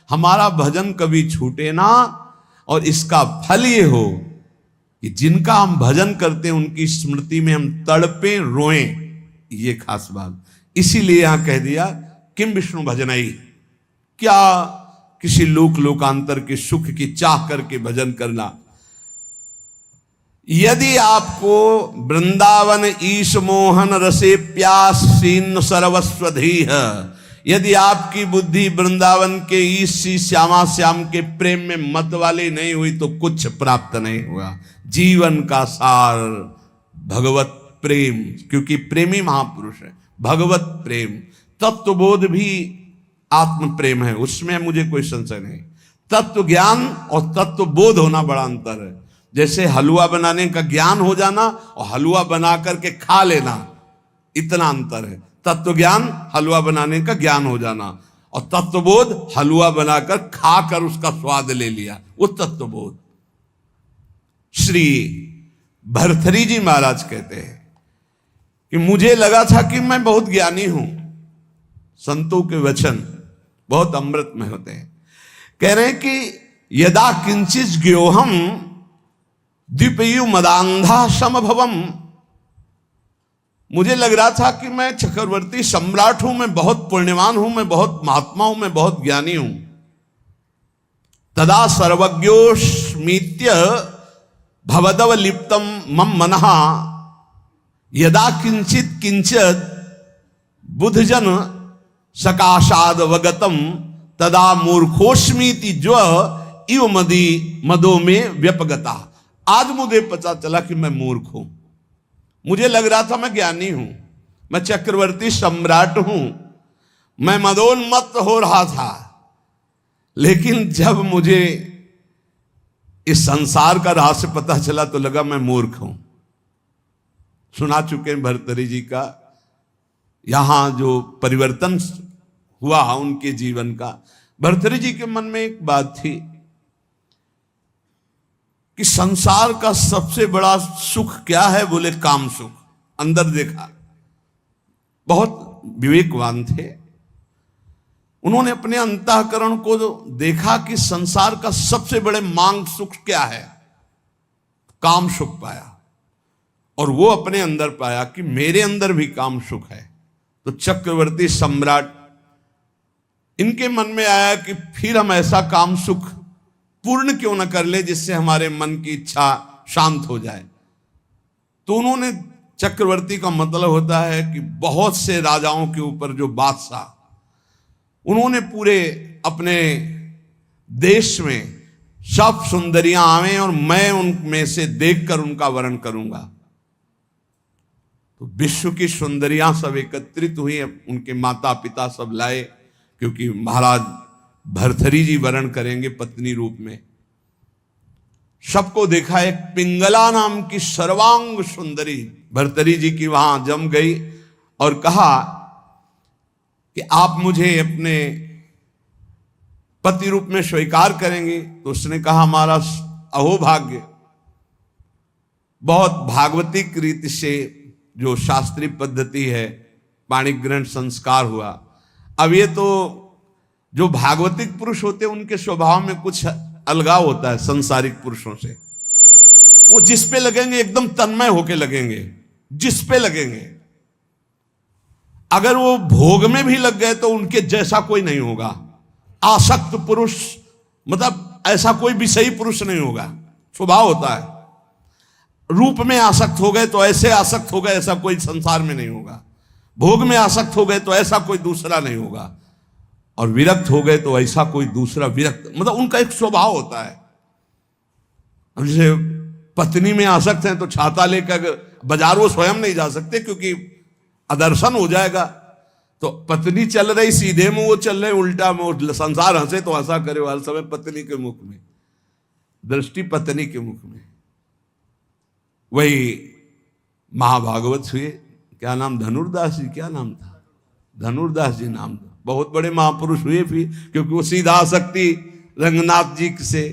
हमारा भजन कभी छूटे ना, और इसका फल ये हो कि जिनका हम भजन करते हैं उनकी स्मृति में हम तड़पे रोएं। ये खास बात, इसीलिए यहां कह दिया किम विष्णु भजनाई, क्या किसी लोक लोकांतर के सुख की चाह करके भजन करना। यदि आपको वृंदावन ईश मोहन रसे प्यास सीन सर्वस्वधीह, यदि आपकी बुद्धि वृंदावन के ईश श्यामा श्याम के प्रेम में मत वाली नहीं हुई तो कुछ प्राप्त नहीं हुआ। जीवन का सार भगवत प्रेम, क्योंकि प्रेमी महापुरुष है। भगवत प्रेम, तत्वबोध भी आत्म प्रेम है, उसमें मुझे कोई संशय नहीं। तत्व ज्ञान और तत्व बोध होना बड़ा अंतर है। जैसे हलवा बनाने का ज्ञान हो जाना और हलवा बना करके खा लेना, इतना अंतर है। तत्व ज्ञान हलवा बनाने का ज्ञान हो जाना, और तत्वबोध हलवा बनाकर खाकर उसका स्वाद ले लिया, वो तत्वबोध। श्री भरथरी जी महाराज कहते हैं कि मुझे लगा था कि मैं बहुत ज्ञानी हूं। संतों के वचन बहुत अमृत में होते हैं। कह रहे हैं कि यदा किंचित ज्ञोहम द्विपयु मदांधा समभवम, मुझे लग रहा था कि मैं चक्रवर्ती सम्राट हूं, मैं बहुत पुण्यवान हूं, मैं बहुत महात्मा हूं, मैं बहुत ज्ञानी हूं। तदा सर्वज्ञोस्मीत्य भवदव लिप्तम मम मनः, यदा किंचित किंचित बुधजन सकाशाद वगतम तदा मूर्खोस्मीति ज्व इव मदी मदो में व्यपगता। आज मुझे पता चला कि मैं मूर्ख हूं। मुझे लग रहा था मैं ज्ञानी हूं, मैं चक्रवर्ती सम्राट हूं, मैं मदोन्मत्त हो रहा था, लेकिन जब मुझे इस संसार का रहस्य पता चला तो लगा मैं मूर्ख हूं। सुना चुके हैं भरतरी जी का यहां जो परिवर्तन हुआ उनके जीवन का। भरतरी जी के मन में एक बात थी कि संसार का सबसे बड़ा सुख क्या है, बोले काम सुख। अंदर देखा, बहुत विवेकवान थे। उन्होंने अपने अंतःकरण को देखा कि संसार का सबसे बड़े मांग सुख क्या है, काम सुख पाया। और वो अपने अंदर पाया कि मेरे अंदर भी काम सुख है। तो चक्रवर्ती सम्राट, इनके मन में आया कि फिर हम ऐसा काम सुख पूर्ण क्यों न कर ले जिससे हमारे मन की इच्छा शांत हो जाए। तो उन्होंने, चक्रवर्ती का मतलब होता है कि बहुत से राजाओं के ऊपर जो बादशाह, उन्होंने पूरे अपने देश में सब सुंदरियां आवे और मैं उनमें से देखकर उनका वर्ण करूंगा। तो विश्व की सुंदरियां सब एकत्रित हुई, उनके माता पिता सब लाए, क्योंकि महाराज भरथरी जी वर्ण करेंगे पत्नी रूप में। सबको देखा, एक पिंगला नाम की सर्वांग सुंदरी भरथरी जी की वहां जम गई और कहा कि आप मुझे अपने पति रूप में स्वीकार करेंगे। तो उसने कहा हमारा अहोभाग्य। बहुत भागवतिक रीति से जो शास्त्रीय पद्धति है, पाणिग्रहण संस्कार हुआ। अब ये तो जो भागवतिक पुरुष होते हैं उनके स्वभाव में कुछ अलगाव होता है संसारिक पुरुषों से। वो जिस पे लगेंगे एकदम तन्मय होके लगेंगे, जिस पे लगेंगे। अगर वो भोग में भी लग गए तो उनके जैसा कोई नहीं होगा। आसक्त पुरुष मतलब ऐसा कोई विषयी पुरुष नहीं होगा, स्वभाव होता है। रूप में आसक्त हो गए तो ऐसे आसक्त हो गए, ऐसा कोई संसार में नहीं होगा। भोग में आसक्त हो गए तो ऐसा कोई दूसरा नहीं होगा, और विरक्त हो गए तो ऐसा कोई दूसरा विरक्त, मतलब उनका एक स्वभाव होता है। जैसे पत्नी में आसक्त हैं तो छाता लेकर बाजार वो स्वयं नहीं जा सकते क्योंकि अदर्शन हो जाएगा। तो पत्नी चल रही सीधे में, वो चल रहे उल्टा में, संसार हंसे तो हंसा करे हर समय पत्नी के मुख में, दृष्टि पत्नी के मुख में। वही महाभागवत हुए, क्या नाम, धनुर्दास जी, क्या नाम था, धनुर्दास जी नाम था। बहुत बड़े महापुरुष हुए फिर, क्योंकि वो सीधा आसक्ति रंगनाथ जी से।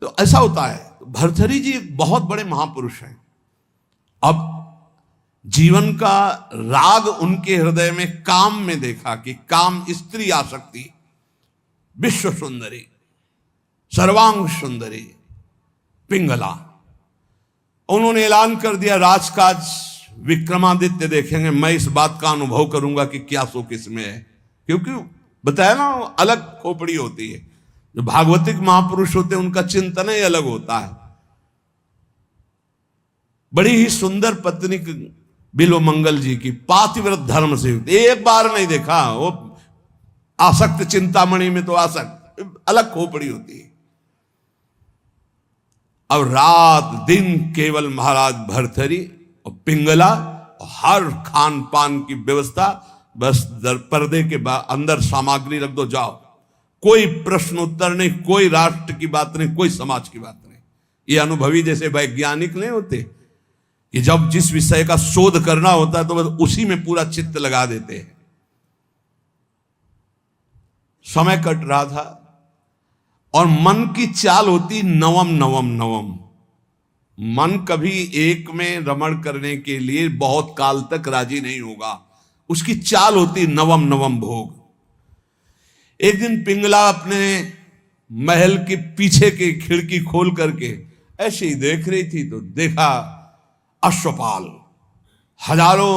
तो ऐसा होता है। तो भरथरी जी बहुत बड़े महापुरुष हैं। अब जीवन का राग उनके हृदय में काम में देखा कि काम, स्त्री आसक्ति, विश्व सुंदरी, सर्वांग सुंदरी पिंगला। उन्होंने ऐलान कर दिया राजकाज विक्रमादित्य देखेंगे, मैं इस बात का अनुभव करूंगा कि क्या सुख इसमें है। क्योंकि बताया ना, अलग खोपड़ी होती है। जो भागवतिक महापुरुष होते हैं उनका चिंतन ही अलग होता है। बड़ी ही सुंदर पत्नी बिल्व मंगल जी की पातिव्रत धर्म से एक बार नहीं देखा। वो आसक्त चिंतामणि में तो आसक्त, अलग खोपड़ी होती है। अब रात दिन केवल महाराज भर्तरी और पिंगला और हर खान पान की व्यवस्था, बस पर्दे के अंदर सामग्री रख दो, जाओ। कोई प्रश्न उत्तर नहीं, कोई राष्ट्र की बात नहीं, कोई समाज की बात नहीं। ये अनुभवी जैसे वैज्ञानिक नहीं होते कि जब जिस विषय का शोध करना होता है तो बस उसी में पूरा चित्त लगा देते हैं। समय कट रहा था और मन की चाल होती नवम नवम नवम। मन कभी एक में रमण करने के लिए बहुत काल तक राजी नहीं होगा, उसकी चाल होती नवम नवम भोग। एक दिन पिंगला अपने महल के पीछे की खिड़की खोल करके ऐसे ही देख रही थी तो देखा अश्वपाल, हजारों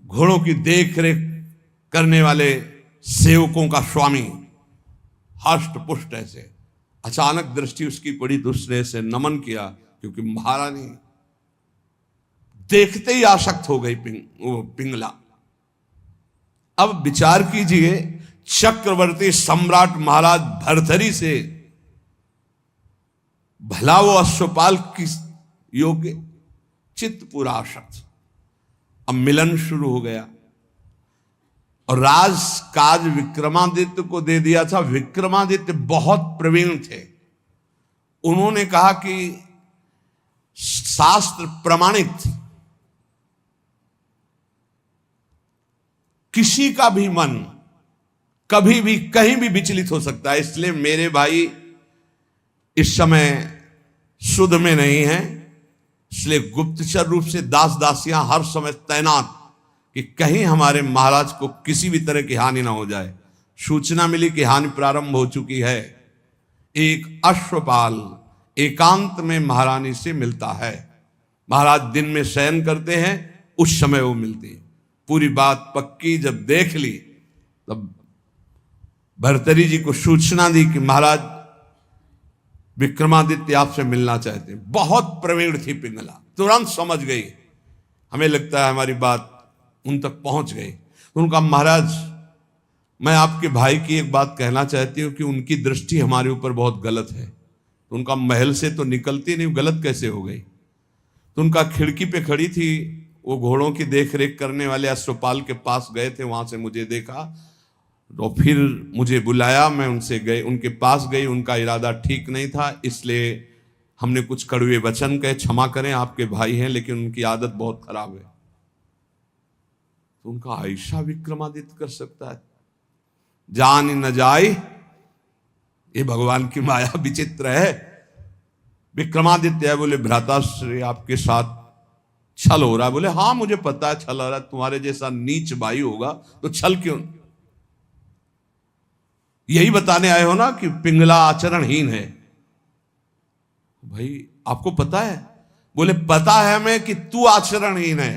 घोड़ों की देख रेख करने वाले सेवकों का स्वामी, हष्ट पुष्ट ऐसे। अचानक दृष्टि उसकी पड़ी तो उसने ऐसे नमन किया, क्योंकि महारानी देखते ही आसक्त हो गई पिंगला। अब विचार कीजिए, चक्रवर्ती सम्राट महाराज भर्तरी से भला वो अश्वपाल किस योग्य, चित्त पूरा आसक्त। अब मिलन शुरू हो गया और राजकाज विक्रमादित्य को दे दिया था। विक्रमादित्य बहुत प्रवीण थे। उन्होंने कहा कि शास्त्र प्रमाणित किसी का भी मन कभी भी कहीं भी विचलित हो सकता है, इसलिए मेरे भाई इस समय शुद्ध में नहीं है, इसलिए गुप्तचर रूप से दास दासियां हर समय तैनात कि कहीं हमारे महाराज को किसी भी तरह की हानि ना हो जाए। सूचना मिली कि हानि प्रारंभ हो चुकी है। एक अश्वपाल एकांत में महारानी से मिलता है। महाराज दिन में शयन करते हैं, उस समय वो मिलती है। पूरी बात पक्की जब देख ली तब भर्तरी जी को सूचना दी कि महाराज विक्रमादित्य आपसे मिलना चाहते हैं। बहुत प्रवीण थी पिंगला, तुरंत समझ गई। हमें लगता है हमारी बात उन तक पहुंच गई। तो उनका महाराज, मैं आपके भाई की एक बात कहना चाहती हूं कि उनकी दृष्टि हमारे ऊपर बहुत गलत है। तो उनका महल से तो निकलती नहीं, गलत कैसे हो गई? तो उनका खिड़की पे खड़ी थी, वो घोड़ों की देख रेख करने वाले अश्वपाल के पास गए थे, वहां से मुझे देखा तो फिर मुझे बुलाया, मैं उनसे गए, उनके पास गई। उनका इरादा ठीक नहीं था, इसलिए हमने कुछ कड़वे वचन कहे, क्षमा करें आपके भाई हैं लेकिन उनकी आदत बहुत खराब है। तो उनका ऐसा विक्रमादित्य कर सकता है? जान न जाए, ये भगवान की माया विचित्र है। विक्रमादित्य बोले भ्राताश्री आपके साथ छल हो रहा है। बोले हाँ मुझे पता है छल हो रहा है, तुम्हारे जैसा नीच भाई होगा तो छल क्यों? यही बताने आए हो ना कि पिंगला आचरणहीन है। भाई आपको पता है? बोले पता है हमें कि तू आचरणहीन है।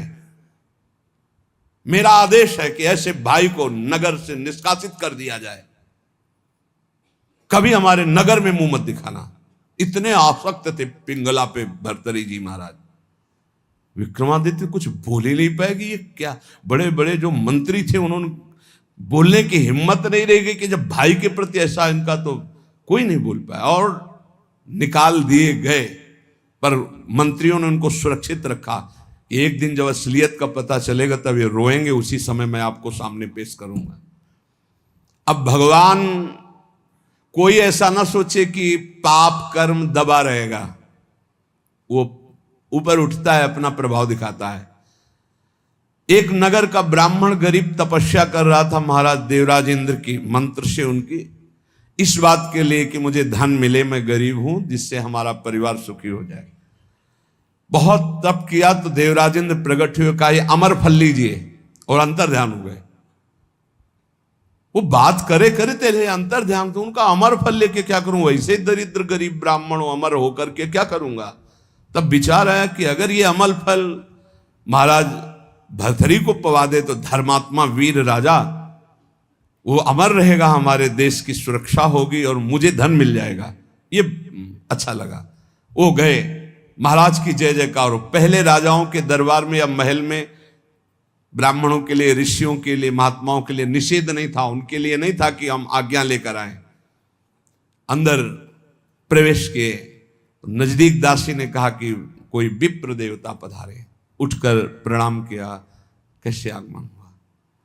मेरा आदेश है कि ऐसे भाई को नगर से निष्कासित कर दिया जाए, कभी हमारे नगर में मुंह मत दिखाना। इतने आसक्त थे पिंगला पे भर्तरी जी महाराज। विक्रमादित्य कुछ बोल ही नहीं पाएगी। ये क्या, बड़े बड़े जो मंत्री थे उन्होंने बोलने की हिम्मत नहीं रह गई कि जब भाई के प्रति ऐसा, इनका तो कोई नहीं बोल पाया और निकाल दिए गए। पर मंत्रियों ने उनको सुरक्षित रखा। एक दिन जब असलियत का पता चलेगा तब ये रोएंगे, उसी समय मैं आपको सामने पेश करूंगा। अब भगवान कोई ऐसा ना सोचे कि पाप कर्म दबा रहेगा, वो ऊपर उठता है, अपना प्रभाव दिखाता है। एक नगर का ब्राह्मण गरीब तपस्या कर रहा था महाराज देवराज इंद्र की मंत्र से, उनकी इस बात के लिए कि मुझे धन मिले, मैं गरीब हूं, जिससे हमारा परिवार सुखी हो जाए। बहुत तप किया तो देवराज इंद्र प्रकट हुए, कहा ये अमर फल लीजिए, और अंतर ध्यान हो गए। वो बात करे करते रहे, अंतर ध्यान। तो उनका अमर फल लेके क्या करूं, वैसे दरिद्र गरीब ब्राह्मण अमर होकर के क्या करूंगा। तब विचार आया कि अगर ये अमल फल महाराज भर्तरी को पवा दे तो धर्मात्मा वीर राजा वो अमर रहेगा, हमारे देश की सुरक्षा होगी और मुझे धन मिल जाएगा। ये अच्छा लगा। वो गए, महाराज की जय जयकार। पहले राजाओं के दरबार में या महल में ब्राह्मणों के लिए, ऋषियों के लिए, महात्माओं के लिए निषेध नहीं था, उनके लिए नहीं था कि हम आज्ञा लेकर आए। अंदर प्रवेश किए, नजदीक दासी ने कहा कि कोई विप्र देवता पधारे। उठकर प्रणाम किया, कैसे आगमन हुआ,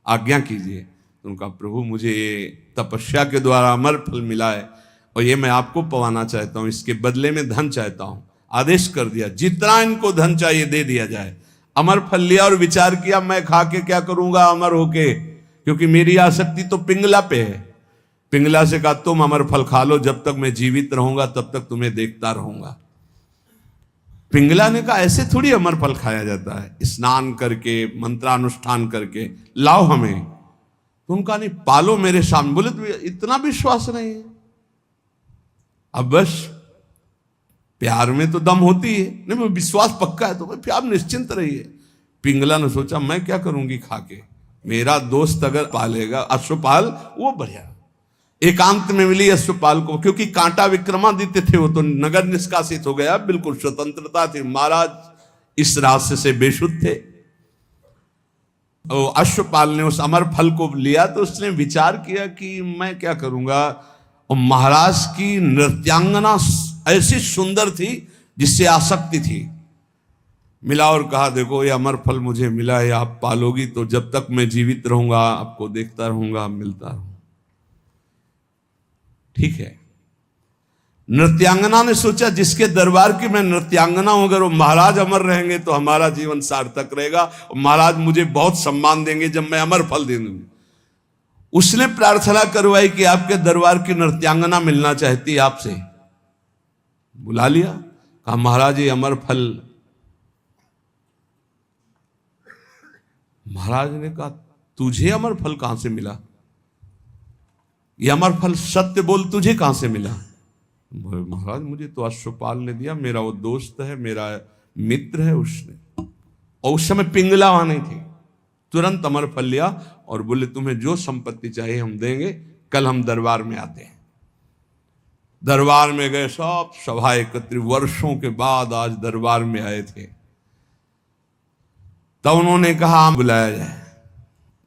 आज्ञा कीजिए। उनका प्रभु मुझे ये तपस्या के द्वारा अमर फल मिला है और ये मैं आपको पवाना चाहता हूं, इसके बदले में धन चाहता हूं। आदेश कर दिया जितना इनको धन चाहिए दे दिया जाए। अमर फल लिया और विचार किया मैं खा के क्या करूंगा अमर होके, क्योंकि मेरी आसक्ति तो पिंगला पे है। पिंगला से कहा तुम अमर फल खा लो, जब तक मैं जीवित रहूंगा तब तक तुम्हें देखता रहूंगा। पिंगला ने कहा ऐसे थोड़ी अमर फल खाया जाता है, स्नान करके मंत्रानुष्ठान करके लाओ हमें। तो उनका नहीं, पालो मेरे सामने। बोले तो इतना विश्वास नहीं है। अब बस प्यार में तो दम होती है, नहीं विश्वास पक्का है तो भाई आप निश्चिंत रहिए। पिंगला ने सोचा मैं क्या करूंगी खा के, मेरा दोस्त अगर पालेगा अश्वपाल वो बढ़िया। एकांत में मिली अश्वपाल को, क्योंकि कांटा विक्रमादित्य थे, वो तो नगर निष्कासित हो गया, बिल्कुल स्वतंत्रता थी। महाराज इस रास्ते से बेशुद्ध थे। और अश्वपाल ने उस अमर फल को लिया तो उसने विचार किया कि मैं क्या करूंगा। और महाराज की नृत्यांगना ऐसी सुंदर थी जिससे आसक्ति थी। मिला और कहा देखो ये अमर फल मुझे मिला है, आप पालोगी तो जब तक मैं जीवित रहूंगा आपको देखता रहूंगा, मिलता रहूंगा। ठीक है। नृत्यांगना ने सोचा जिसके दरबार की मैं नृत्यांगना हूं, अगर वो महाराज अमर रहेंगे तो हमारा जीवन सार्थक रहेगा और महाराज मुझे बहुत सम्मान देंगे जब मैं अमर फल दे दूंगी। उसने प्रार्थना करवाई कि आपके दरबार की नृत्यांगना मिलना चाहती है आपसे। बुला लिया, कहा महाराज ये अमर फल। महाराज ने कहा तुझे अमर फल कहां से मिला, ये अमर फल सत्य बोल तुझे कहां से मिला। महाराज मुझे तो अश्वपाल ने दिया, मेरा वो दोस्त है, मेरा मित्र है उसने। और उस समय पिंगला वहां नहीं थी। तुरंत अमर फल लिया और बोले तुम्हें जो संपत्ति चाहिए हम देंगे, कल हम दरबार में आते हैं। दरबार में गए, सब सभा एकत्रित, वर्षों के बाद आज दरबार में आए थे। तब उन्होंने कहा बुलाया जाए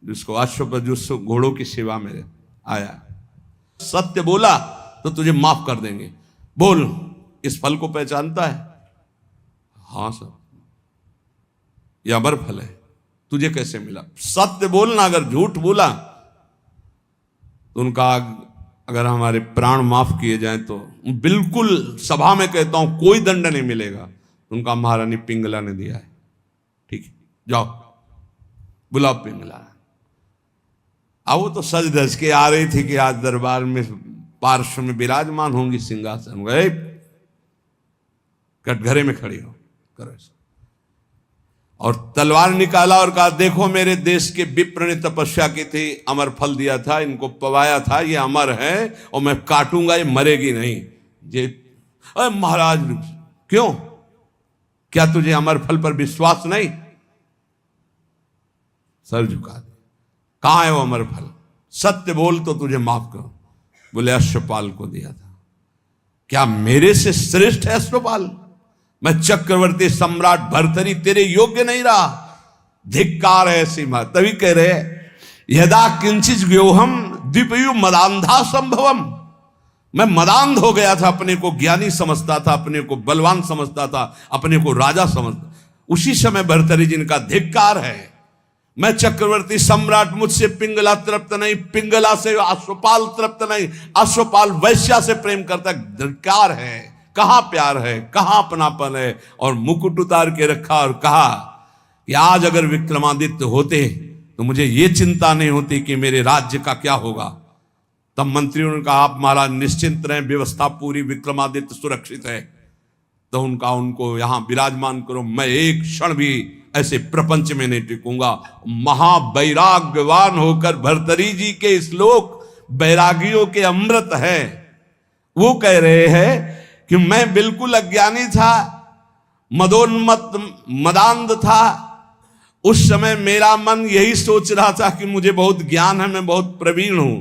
जिसको अश्व, जो घोड़ों की सेवा में आया। सत्य बोला तो तुझे माफ कर देंगे। बोल इस फल को पहचानता है? हाँ सर, यह अमर फल है, तुझे कैसे मिला? सत्य बोलना, अगर झूठ बोला तो उनका अगर हमारे प्राण माफ किए जाएं तो बिल्कुल सभा में कहता हूं कोई दंड नहीं मिलेगा। उनका महारानी पिंगला ने दिया है। ठीक है, जाओ बुलाओ पिंगला। अब वो तो सज धज के आ रही थी कि आज दरबार में पार्श्व में विराजमान होंगी सिंहासन। गए कटघरे में खड़ी हो करो ऐसा, और तलवार निकाला और कहा देखो मेरे देश के विप्र ने तपस्या की थी, अमर फल दिया था, इनको पवाया था, ये अमर है और मैं काटूंगा, ये मरेगी नहीं। ये अरे महाराज क्यों, क्या तुझे अमर फल पर विश्वास नहीं? सर झुका दे। कहां है वो अमर फल? सत्य बोल तो तुझे माफ करो। बोले अश्वपाल को दिया था। क्या मेरे से श्रेष्ठ है अश्वपाल? मैं चक्रवर्ती सम्राट भर्तरी तेरे योग्य नहीं रहा? धिक्कार है ऐसी बात। तभी कह रहे यदा किंचित व्योहम द्विपयु मदांधा संभवम। मैं मदांध हो गया था, अपने को ज्ञानी समझता था, अपने को बलवान समझता था, अपने को राजा समझता। उसी समय भर्तरी जिनका धिक्कार है। मैं चक्रवर्ती सम्राट, मुझसे पिंगला तृप्त नहीं, पिंगला से अश्वपाल तृप्त नहीं, अश्वपाल वैश्या से प्रेम करता। धिक्कार है। कहां प्यार है, कहां अपनापन है। और मुकुट उतार के रखा और कहा कि आज अगर विक्रमादित्य होते तो मुझे ये चिंता नहीं होती कि मेरे राज्य का क्या होगा। तब मंत्रियों ने कहा आप महाराज निश्चिंत रहें, व्यवस्था पूरी, विक्रमादित्य सुरक्षित है। तो उनको यहां विराजमान करो, मैं एक क्षण भी ऐसे प्रपंच में नहीं टिकूंगा। महावैराग्यवान होकर भर्तरी जी के श्लोक वैरागियों के अमृत है। वो कह रहे हैं कि मैं बिल्कुल अज्ञानी था, मदोन्मत्त मदांध था। उस समय मेरा मन यही सोच रहा था कि मुझे बहुत ज्ञान है, मैं बहुत प्रवीण हूं।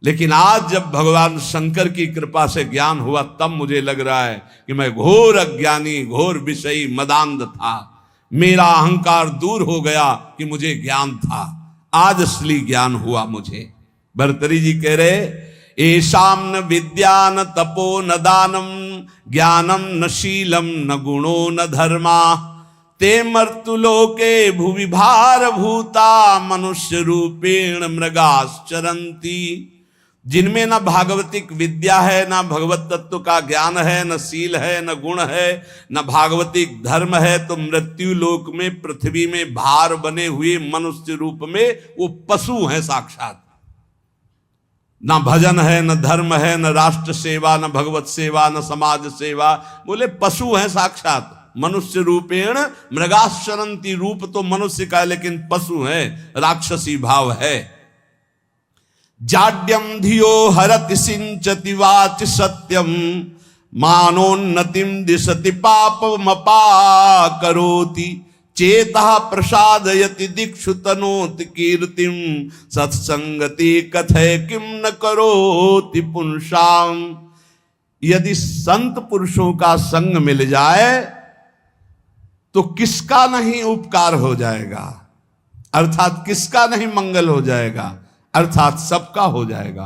लेकिन आज जब भगवान शंकर की कृपा से ज्ञान हुआ, तब मुझे लग रहा है कि मैं घोर अज्ञानी, घोर विषयी मदांध था। मेरा अहंकार दूर हो गया कि मुझे ज्ञान था। आज असली ज्ञान हुआ मुझे। भर्तरी जी कह रहे, एषाम न विद्या न तपो न दानम ज्ञानम न शीलम न गुणो न धर्मा ते मर्तुलोके भुवि भार भूता मनुष्य रूपेण मृगाश्चरन्ति। जिनमें न भागवतिक विद्या है, न भगवत तत्व का ज्ञान है, न शील है, न गुण है, न भागवतिक धर्म है, तो मृत्यु लोक में पृथ्वी में भार बने हुए मनुष्य रूप में वो पशु हैं साक्षात। न भजन है, न धर्म है, न राष्ट्र सेवा, न भगवत सेवा, न समाज सेवा, बोले पशु हैं साक्षात। मनुष्य रूपेण मृगाश्चरन्ति, रूप तो मनुष्य का है लेकिन पशु है, राक्षसी भाव है। जाड्यम धियो हरति सिंचति वाच सत्यम मानोन्नतिम दिशति पापमपा करोति चेतः प्रसादयति दिक्षु तनोति कीर्तिम सत्संगति कथय किम न करोति पुंसाम। यदि संत पुरुषों का संग मिल जाए तो किसका नहीं उपकार हो जाएगा, अर्थात किसका नहीं मंगल हो जाएगा, अर्थात सबका हो जाएगा।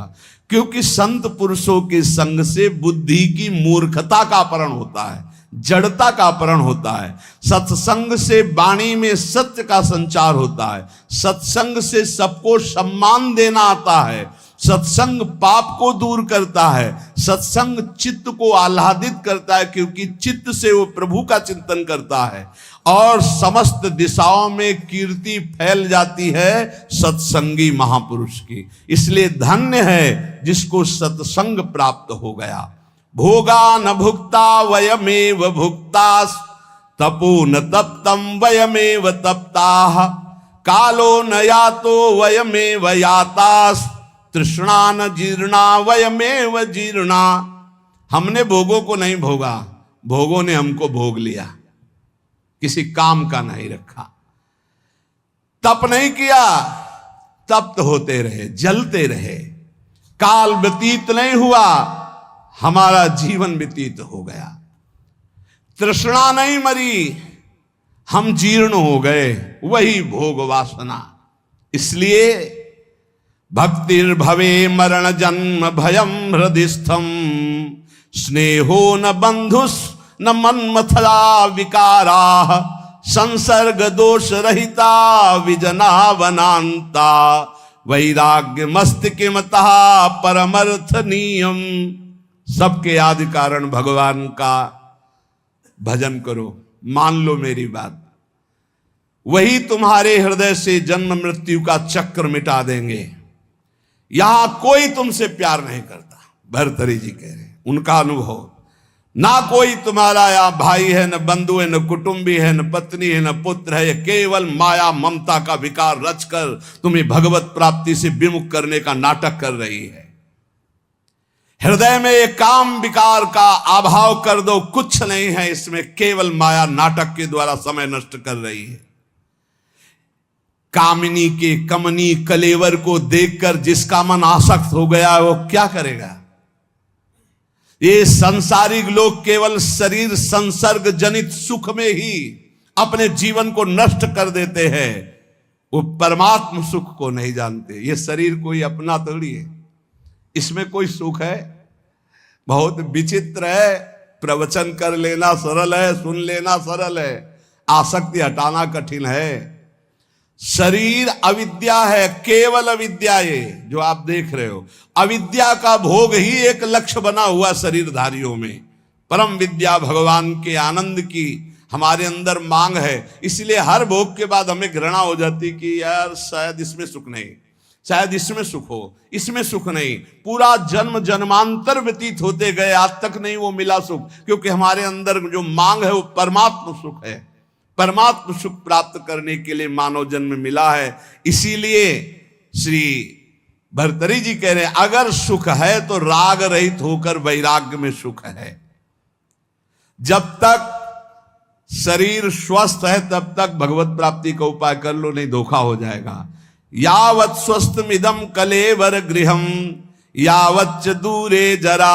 क्योंकि संत पुरुषों के संग से बुद्धि की मूर्खता का अपहरण होता है, जड़ता का अपहरण होता है। सत्संग से वाणी में सत्य का संचार होता है। सत्संग से सबको सम्मान देना आता है। सत्संग पाप को दूर करता है। सत्संग चित्त को आह्लादित करता है, क्योंकि चित्त से वो प्रभु का चिंतन करता है और समस्त दिशाओं में कीर्ति फैल जाती है सत्संगी महापुरुष की। इसलिए धन्य है जिसको सत्संग प्राप्त हो गया। भोगा न भुक्ता वयमेव भुक्तास तपो न तप्तम वयमेव तप्ताः कालो न यातो वयमेव यातास तृष्णा न जीर्णा वयमेव जीर्णा। हमने भोगों को नहीं भोगा, भोगों ने हमको भोग लिया, किसी काम का नहीं रखा। तप नहीं किया, तप्त होते रहे, जलते रहे। काल व्यतीत नहीं हुआ, हमारा जीवन व्यतीत हो गया। तृष्णा नहीं मरी, हम जीर्ण हो गए, वही भोग वासना। इसलिए भक्तिर्भवे मरण जन्म भयम हृदिस्थम स्नेहो न बंधुस न मन्मथला विकारा संसर्ग दोष रहिता विजना वनांता वैराग्य मस्तिकिमतः परमर्थ नियम। सबके आदि कारण भगवान का भजन करो, मान लो मेरी बात, वही तुम्हारे हृदय से जन्म मृत्यु का चक्र मिटा देंगे। यहां कोई तुमसे प्यार नहीं करता, भर्तरी जी कह रहे, उनका अनुभव। ना कोई तुम्हारा या भाई है, न बंधु है, न कुटुंबी है, न पत्नी है, न पुत्र है। केवल माया ममता का विकार रचकर तुम्हें भगवत प्राप्ति से विमुख करने का नाटक कर रही है। हृदय में एक काम विकार का अभाव कर दो, कुछ नहीं है इसमें, केवल माया नाटक के द्वारा समय नष्ट कर रही है। कामिनी के कमनी कलेवर को देखकर जिसका मन आसक्त हो गया वो क्या करेगा। ये संसारिक लोग केवल शरीर संसर्ग जनित सुख में ही अपने जीवन को नष्ट कर देते हैं, वो परमात्म सुख को नहीं जानते। ये शरीर कोई अपना थोड़ी है, इसमें कोई सुख है। बहुत विचित्र है, प्रवचन कर लेना सरल है, सुन लेना सरल है, आसक्ति हटाना कठिन है। शरीर अविद्या है, केवल अविद्या। ये जो आप देख रहे हो, अविद्या का भोग ही एक लक्ष्य बना हुआ शरीरधारियों में। परम विद्या भगवान के आनंद की हमारे अंदर मांग है। इसलिए हर भोग के बाद हमें घृणा हो जाती कि यार शायद इसमें सुख नहीं, शायद इसमें सुख हो, इसमें सुख नहीं। पूरा जन्म जन्मांतर व्यतीत होते गए, आज तक नहीं वो मिला सुख, क्योंकि हमारे अंदर जो मांग है वो परमात्म सुख है। परमात्म सुख प्राप्त करने के लिए मानव जन्म मिला है। इसीलिए श्री भर्तरी जी कह रहे हैं अगर सुख है तो राग रहित होकर वैराग्य में सुख है। जब तक शरीर स्वस्थ है तब तक भगवत प्राप्ति का उपाय कर लो, नहीं धोखा हो जाएगा। यावत् स्वस्थमिदं कलेवर गृहम यावच्च दूरे जरा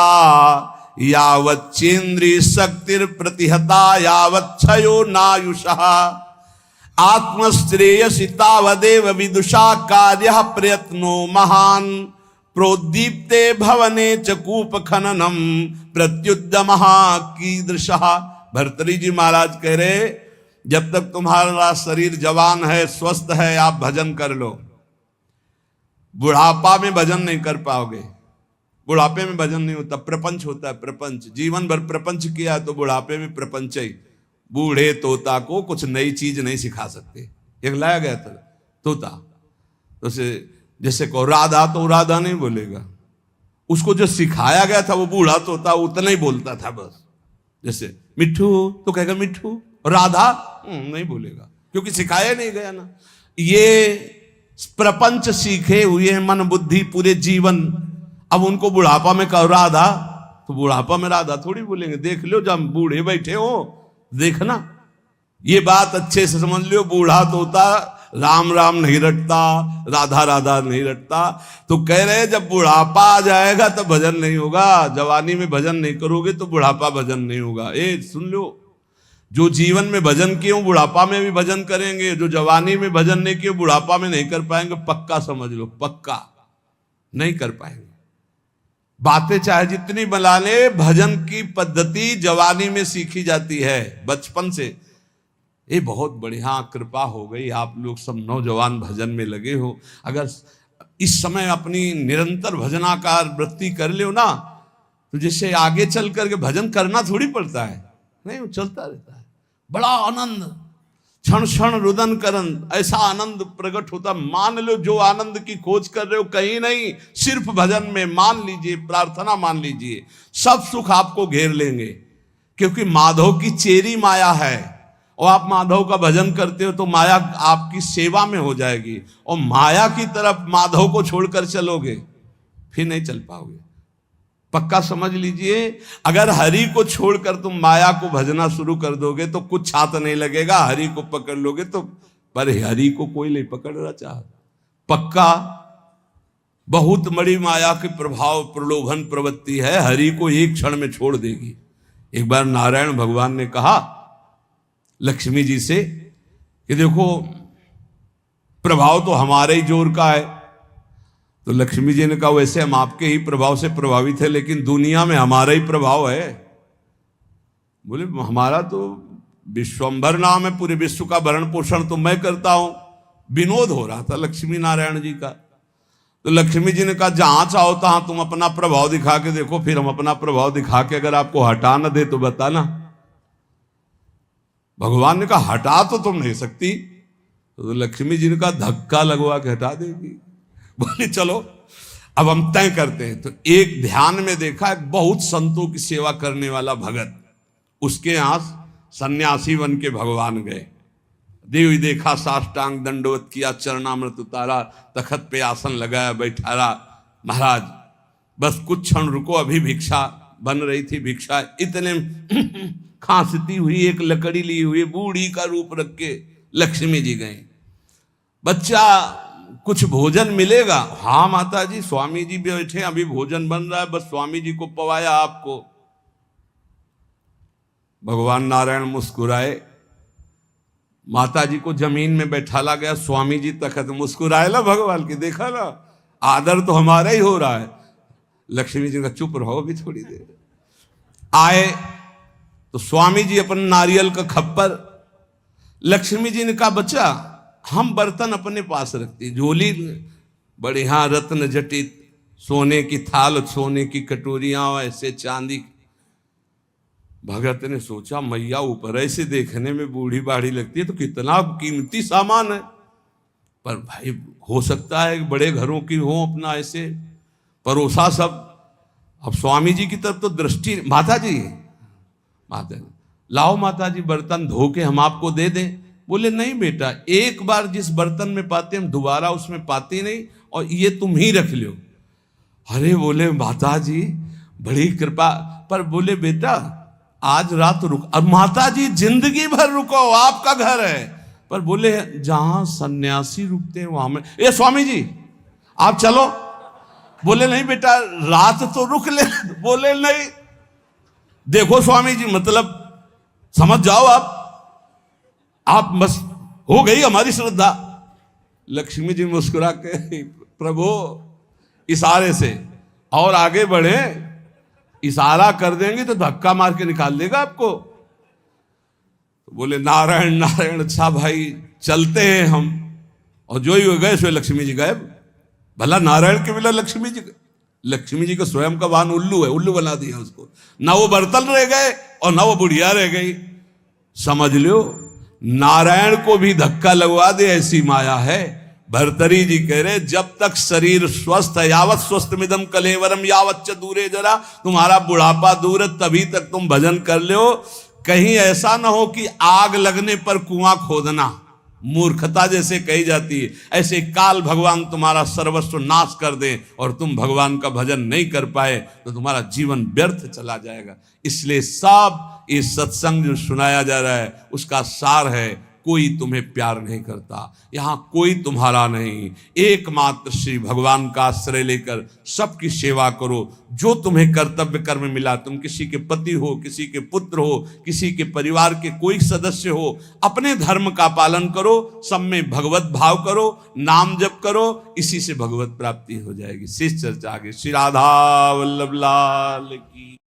यावच्चेन्द्रिय शक्तिर प्रतिहता यावच्छयो नायुषः आत्मश्रेयसि तावदेव विदुषा कार्यः प्रयत्नो महान प्रोद्दीप्ते भवने च कूप खननम प्रत्युद्यमः कीदृशः। भर्तरी जी महाराज कह रहे जब तक तुम्हारा शरीर जवान है, स्वस्थ है, आप भजन कर लो। बुढ़ापा में भजन नहीं कर पाओगे। बुढ़ापे में भजन नहीं होता, प्रपंच होता है। प्रपंच जीवन भर प्रपंच किया तो बुढ़ापे में प्रपंच ही। बूढ़े तोता को कुछ नई चीज नहीं सिखा सकते। एक लाया गया था तोता, तो जैसे को राधा, तो राधा नहीं बोलेगा। उसको जो सिखाया गया था वो बूढ़ा तोता उतना ही बोलता था बस। जैसे मिट्ठू तो कहेगा मिट्ठू, राधा नहीं बोलेगा क्योंकि सिखाया नहीं गया ना। ये प्रपंच सीखे हुए मन बुद्धि पूरे जीवन, अब उनको बुढ़ापा में कहो राधा, तो बुढ़ापा में राधा थोड़ी बोलेंगे। देख लो जब बूढ़े बैठे हो, देखना ये बात अच्छे से समझ लो। बूढ़ा तोता राम राम नहीं रटता, राधा राधा नहीं रटता। तो कह रहे जब बुढ़ापा आ जाएगा तो भजन नहीं होगा। जवानी में भजन नहीं करोगे तो बुढ़ापा भजन नहीं होगा। सुन लो, जो जीवन में भजन किए बुढ़ापा में भी भजन करेंगे, जो जवानी में भजन नहीं किए बुढ़ापा में नहीं कर पाएंगे। पक्का समझ लो, पक्का नहीं कर पाएंगे। बातें चाहे जितनी बना ले, भजन की पद्धति जवानी में सीखी जाती है बचपन से। ये बहुत बढ़िया कृपा हो गई, आप लोग सब नौजवान भजन में लगे हो। अगर इस समय अपनी निरंतर भजनाकार वृत्ति कर लो ना, तो जैसे आगे चल करके भजन करना थोड़ी पड़ता है, नहीं वो चलता रहता है। बड़ा आनंद, क्षण क्षण रुदन करन, ऐसा आनंद प्रकट होता। मान लो जो आनंद की खोज कर रहे हो कहीं नहीं, सिर्फ भजन में मान लीजिए, प्रार्थना मान लीजिए, सब सुख आपको घेर लेंगे। क्योंकि माधव की चेरी माया है, और आप माधव का भजन करते हो तो माया आपकी सेवा में हो जाएगी। और माया की तरफ माधव को छोड़कर चलोगे फिर नहीं चल पाओगे। पक्का समझ लीजिए, अगर हरि को छोड़कर तुम माया को भजना शुरू कर दोगे तो कुछ हाथ नहीं लगेगा। हरि को पकड़ लोगे तो, पर हरि को कोई नहीं पकड़ना चाहता। पक्का बहुत बड़ी माया के प्रभाव, प्रलोभन प्रवृत्ति है, हरि को एक क्षण में छोड़ देगी। एक बार नारायण भगवान ने कहा लक्ष्मी जी से कि देखो प्रभाव तो हमारे ही जोर का है। तो लक्ष्मी जी ने कहा वैसे हम आपके ही प्रभाव से प्रभावित है, लेकिन दुनिया में हमारा ही प्रभाव है। बोले हमारा तो विश्वंभर नाम है, पूरे विश्व का भरण पोषण तो मैं करता हूं। विनोद हो रहा था लक्ष्मी नारायण जी का। तो लक्ष्मी जी ने कहा जहां चाहो तहां तुम अपना प्रभाव दिखा के देखो, फिर हम अपना प्रभाव दिखा के अगर आपको हटा न दे तो बताना। भगवान ने कहा हटा तो तुम नहीं सकती। तो लक्ष्मी जी ने कहा धक्का लगवा के हटा देगी। बोले चलो अब हम तय करते हैं। तो एक ध्यान में देखा एक बहुत संतों की सेवा करने वाला भगत, उसके यहां सन्यासी बन के भगवान गए। देवी देखा, साष्टांग दंडवत किया, चरणामृत उतारा, तखत पे आसन लगाया, बैठारा। महाराज बस कुछ क्षण रुको, अभी भिक्षा बन रही थी। भिक्षा इतने खांसती हुई एक लकड़ी ली हुई बूढ़ी का रूप रख के लक्ष्मी जी गए। बच्चा कुछ भोजन मिलेगा? हाँ माता जी, स्वामी जी बैठे, अभी भोजन बन रहा है, बस स्वामी जी को पवाया आपको। भगवान नारायण मुस्कुराए, माता जी को जमीन में बैठाला गया, स्वामी जी तखत। मुस्कुराए ला भगवान की, देखा ना आदर तो हमारा ही हो रहा है। लक्ष्मी जी का चुप रहो भी थोड़ी देर। आए तो स्वामी जी अपन नारियल का खप्पर, लक्ष्मी जी ने कहा बच्चा हम बर्तन अपने पास रखती, झोली बढ़िया रत्न जटित, सोने की थाल, सोने की कटोरियां, ऐसे चांदी। भगत ने सोचा मैया ऊपर ऐसे देखने में बूढ़ी बाढ़ी लगती है तो कितना कीमती सामान है, पर भाई हो सकता है बड़े घरों की हो अपना ऐसे परोसा सब। अब स्वामी जी की तरफ तो दृष्टि, माता जी लाओ माता जी बर्तन धो के हम आपको दे दें। बोले नहीं बेटा, एक बार जिस बर्तन में पाते हम दोबारा उसमें पाते नहीं, और ये तुम ही रख लो। अरे बोले माता जी बड़ी कृपा, पर बोले बेटा आज रात रुक। अब माता जी जिंदगी भर रुको, आपका घर है। पर बोले जहां सन्यासी रुकते हैं वहां में, ए स्वामी जी आप चलो। बोले नहीं बेटा रात तो रुक ले। बोले नहीं, देखो स्वामी जी मतलब समझ जाओ आप बस हो गई हमारी श्रद्धा। लक्ष्मी जी मुस्कुरा के प्रभु इशारे से और आगे बढ़े, इशारा कर देंगे तो धक्का मार के निकाल देगा आपको। तो बोले नारायण नारायण, अच्छा भाई चलते हैं हम। और जो ही हो गए सो लक्ष्मी जी गायब। भला नारायण के बिना लक्ष्मी जी का स्वयं का वाहन उल्लू है, उल्लू बना दिया उसको। ना वो बर्तन रह गए और ना वो बुढ़िया रह गई। समझ लो नारायण को भी धक्का लगवा दे ऐसी माया है। भर्तरी जी कह रहे जब तक शरीर स्वस्थ है, यावत स्वस्थ मिदम कलेवरम यावत च दूरे जरा, तुम्हारा बुढ़ापा दूर है तभी तक तुम भजन कर लो। कहीं ऐसा ना हो कि आग लगने पर कुआं खोदना मूर्खता जैसे कही जाती है, ऐसे काल भगवान तुम्हारा सर्वस्व नाश कर दे और तुम भगवान का भजन नहीं कर पाए तो तुम्हारा जीवन व्यर्थ चला जाएगा। इसलिए सब ये सत्संग जो सुनाया जा रहा है उसका सार है, कोई तुम्हें प्यार नहीं करता, यहां कोई तुम्हारा नहीं, एकमात्र श्री भगवान का आश्रय लेकर सबकी सेवा करो। जो तुम्हें कर्तव्य कर्म मिला, तुम किसी के पति हो, किसी के पुत्र हो, किसी के परिवार के कोई सदस्य हो, अपने धर्म का पालन करो, सब में भगवत भाव करो, नाम जप करो, इसी से भगवत प्राप्ति हो जाएगी। शेष चर्चा आगे। श्री राधा वल्लभ लाल की।